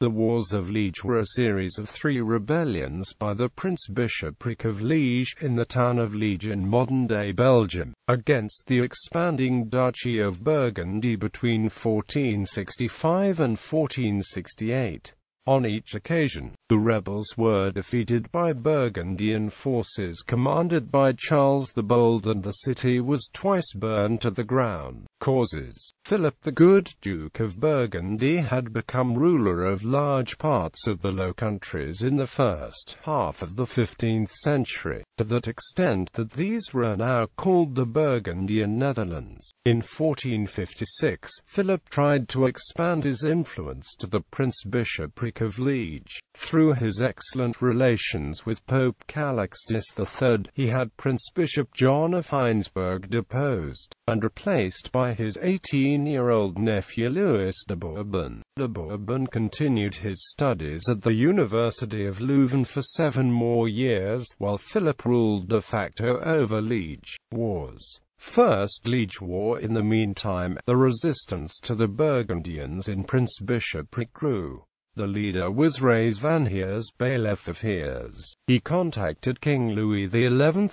The Wars of Liège were a series of 3 rebellions by the Prince-Bishopric of Liège in the town of Liège in modern-day Belgium, against the expanding Duchy of Burgundy between 1465 and 1468. On each occasion, the rebels were defeated by Burgundian forces commanded by Charles the Bold, and the city was twice burned to the ground. Causes: Philip the Good, Duke of Burgundy, had become ruler of large parts of the Low Countries in the first half of the 15th century, to that extent that these were now called the Burgundian Netherlands. In 1456, Philip tried to expand his influence to the Prince-Bishopric of Liège. Through his excellent relations with Pope Calixtus III, he had Prince-Bishop John of Heinsberg deposed, and replaced by his 18-year-old nephew Louis de Bourbon. De Bourbon continued his studies at the University of Leuven for 7 more years, while Philip ruled de facto over Liège. Wars. First Liège War. In the meantime, the resistance to the Burgundians in Prince-Bishopric grew. The leader was Rais van Heers, bailiff of Heers. He contacted King Louis XI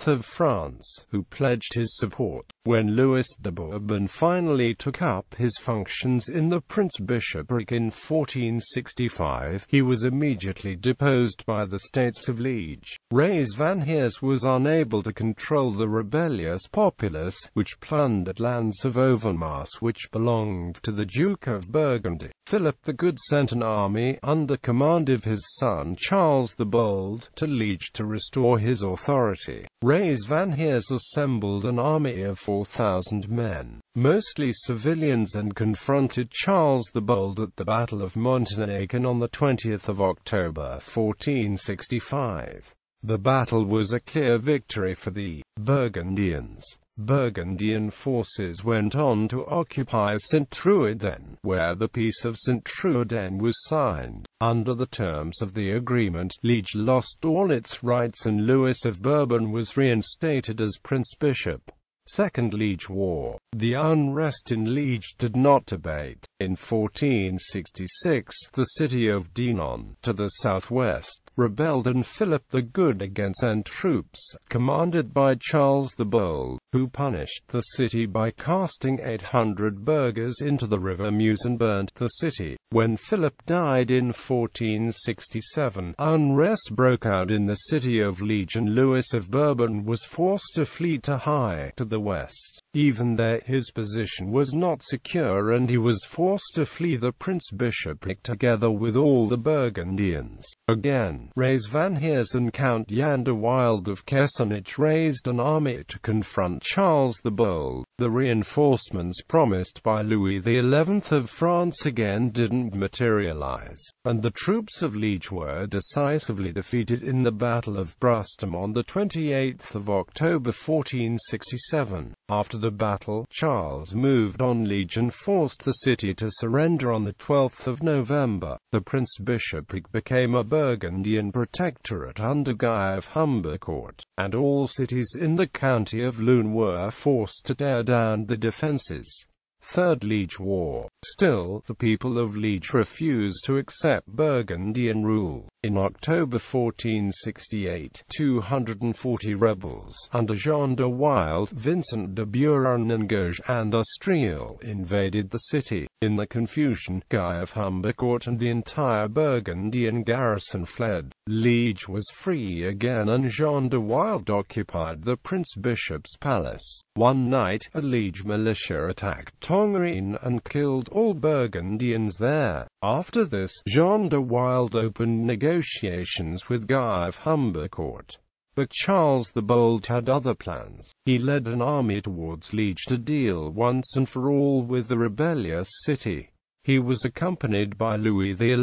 of France, who pledged his support. When Louis de Bourbon finally took up his functions in the Prince-Bishopric in 1465, he was immediately deposed by the States of Liège. Rais van Heers was unable to control the rebellious populace, which plundered lands of Overmars which belonged to the Duke of Burgundy. Philip the Good sent an army, under command of his son Charles the Bold, to Liège to restore his authority. Rais van Heers assembled an army of 4,000 men, mostly civilians, and confronted Charles the Bold at the Battle of Montenegro on the 20th of October 1465. The battle was a clear victory for the Burgundians. Burgundian forces went on to occupy Saint-Truiden, where the Peace of Saint-Truiden was signed. Under the terms of the agreement, Liège lost all its rights and Louis of Bourbon was reinstated as Prince-Bishop. Second Liège War. The unrest in Liège did not abate. In 1466, the city of Dinan, to the southwest, rebelled, and Philip the Good against sent troops, commanded by Charles the Bold, who punished the city by casting 800 burghers into the river Meuse and burnt the city. When Philip died in 1467, unrest broke out in the city of Liège, and Louis of Bourbon was forced to flee to Haye, to the west. Even there, his position was not secure, and he was forced to flee the Prince-Bishopric together with all the Burgundians. Again, Rais van Heers and Count Jan de Wild of Kessenich raised an army to confront Charles the Bold. The reinforcements promised by Louis XI of France again didn't materialize, and the troops of Liège were decisively defeated in the Battle of Brustem on the 28th of October 1467. After the battle, Charles moved on Liège and forced the city to surrender on the 12th of November. The Prince-Bishopric became a Burgundian protectorate under Guy of Humbercourt, and all cities in the county of Loon were forced to tear down the defences. Third Liège War. Still, the people of Liège refused to accept Burgundian rule. In October 1468, 240 rebels, under Jean de Wild, Vincent de Buren and Gauge and Astriel, invaded the city. In the confusion, Guy of Humbercourt and the entire Burgundian garrison fled. Liège was free again, and Jean de Wild occupied the Prince-Bishop's palace. One night, a Liège militia attacked Tongerin and killed all Burgundians there. After this, Jean de Wild opened negotiations with Guy of Humbercourt. But Charles the Bold had other plans. He led an army towards Liège to deal once and for all with the rebellious city. He was accompanied by Louis XI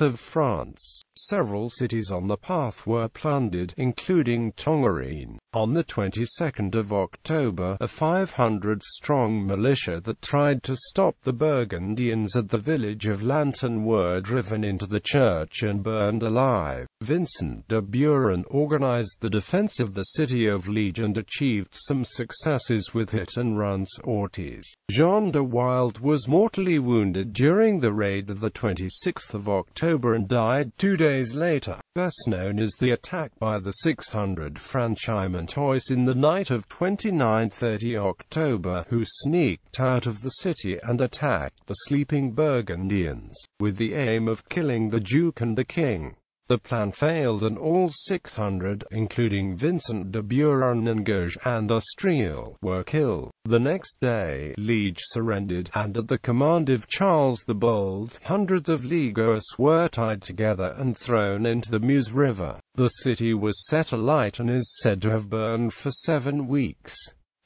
of France. Several cities on the path were plundered, including Tongerin. On the 22nd of October, a 500-strong militia that tried to stop the Burgundians at the village of Lanton were driven into the church and burned alive. Vincent de Buren organized the defense of the city of Liège and achieved some successes with hit-and-run sorties. Jean de Wild was mortally wounded during during the raid of the 26th of October and died 2 days later, best known as the attack by the 600 Franchimont in the night of 29-30 October, who sneaked out of the city and attacked the sleeping Burgundians, with the aim of killing the Duke and the King. The plan failed and all 600, including Vincent de Bourgogne and Austriel, were killed. The next day, Liège surrendered, and at the command of Charles the Bold, hundreds of Leaguers were tied together and thrown into the Meuse River. The city was set alight and is said to have burned for 7 weeks.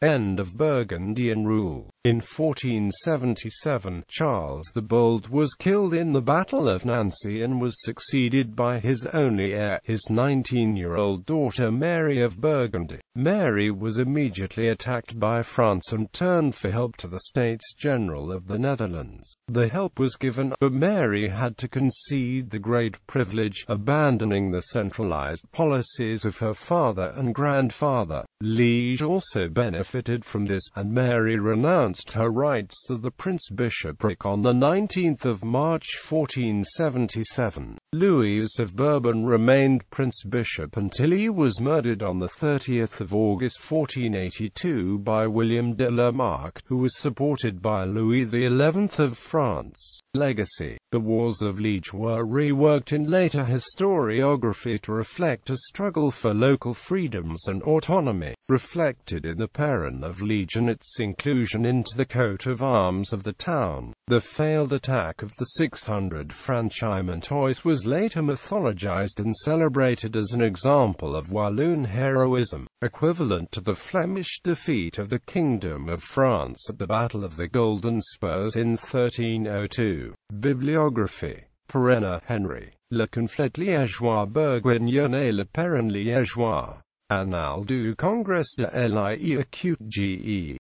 End of Burgundian rule. In 1477, Charles the Bold was killed in the Battle of Nancy and was succeeded by his only heir, his 19-year-old daughter Mary of Burgundy. Mary was immediately attacked by France and turned for help to the States General of the Netherlands. The help was given, but Mary had to concede the great privilege, abandoning the centralized policies of her father and grandfather. Liège also benefited from this, and Mary renounced her rights to the Prince-Bishopric on the 19th of March 1477. Louis of Bourbon remained Prince-Bishop until he was murdered on the 30th of August 1482 by William de la Marck, who was supported by Louis XI of France. Legacy. The Wars of Liège were reworked in later historiography to reflect a struggle for local freedoms and autonomy, reflected in the Perron of Liège and its inclusion into the coat of arms of the town. The failed attack of the 600 Franchimontois was later mythologized and celebrated as an example of Walloon heroism, equivalent to the Flemish defeat of the Kingdom of France at the Battle of the Golden Spurs in 1302. Bibliography. Perenna, Henry. Le conflit liégeois burgundian et le Perron liégeois. Annales du Congrès de l'IEQGE.